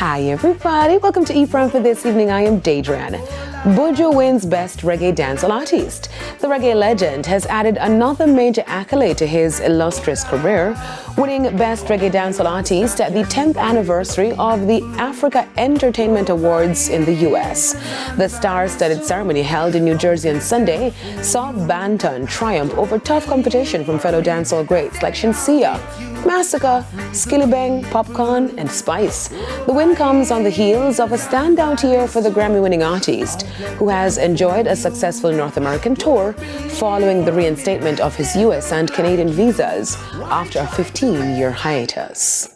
Hi everybody, welcome to E-Prime for this evening. I am Daedran. Buju wins Best Reggae Dancehall Artist. The reggae legend has added another major accolade to his illustrious career, winning Best Reggae Dancehall Artist at the 10th anniversary of the Africa Entertainment Awards in the US. The star-studded ceremony held in New Jersey on Sunday saw Banton triumph over tough competition from fellow dancehall greats like Shinsia, Massacre, Skillibeng, Popcorn, and Spice. The win comes on the heels of a standout year for the Grammy-winning artist, who has enjoyed a successful North American tour following the reinstatement of his US and Canadian visas after a 15-year hiatus.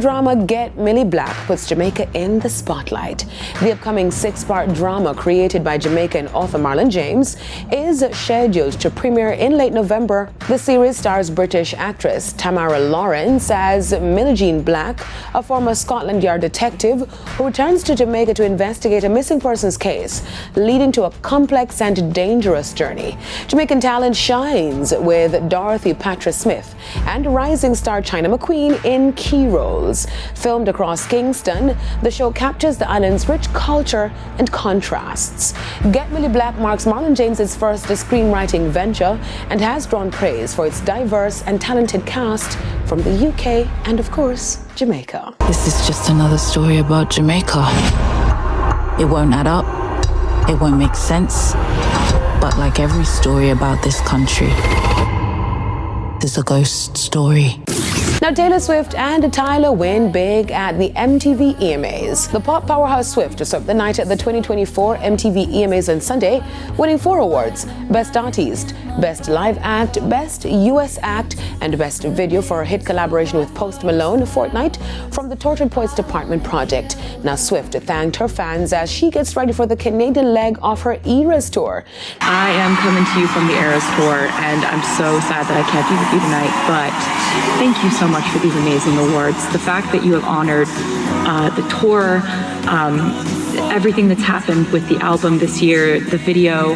Drama Get Millie Black puts Jamaica in the spotlight. The upcoming 6-part drama created by Jamaican author Marlon James is scheduled to premiere in late November. The series stars British actress Tamara Lawrence as Millie Jean Black, a former Scotland Yard detective who returns to Jamaica to investigate a missing persons case, leading to a complex and dangerous journey. Jamaican talent shines with Dorothy Patra Smith and rising star China McQueen in key roles. Filmed across Kingston, the show captures the island's rich culture and contrasts. Get Millie Black marks Marlon James's first screenwriting venture and has drawn praise for its diverse and talented cast from the UK and, of course, Jamaica. This is just another story about Jamaica. It won't add up, it won't make sense, but like every story about this country, there's a ghost story. Now, Taylor Swift and Tyler win big at the MTV EMAs. The pop powerhouse Swift swept the night at the 2024 MTV EMAs on Sunday, winning 4 awards: Best Artist, Best Live Act, Best US Act, and Best Video for a hit collaboration with Post Malone, Fortnite, from the Tortured Poets Department project. Now, Swift thanked her fans as she gets ready for the Canadian leg of her Eras tour. I am coming to you from the Eras tour, and I'm so sad that I can't be with you tonight, but thank you so much for these amazing awards. The fact that you have honored the tour, everything that's happened with the album this year, the video,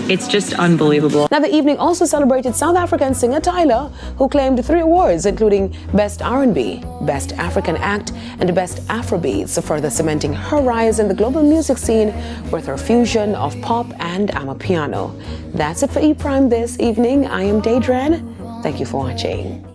it's just unbelievable. Now, the evening also celebrated South African singer Tyler, who claimed 3 awards, including Best R&B, Best African Act, and Best Afrobeats, further cementing her rise in the global music scene with her fusion of pop and amapiano. That's it for E-Prime this evening. I am Daedran. Thank you for watching.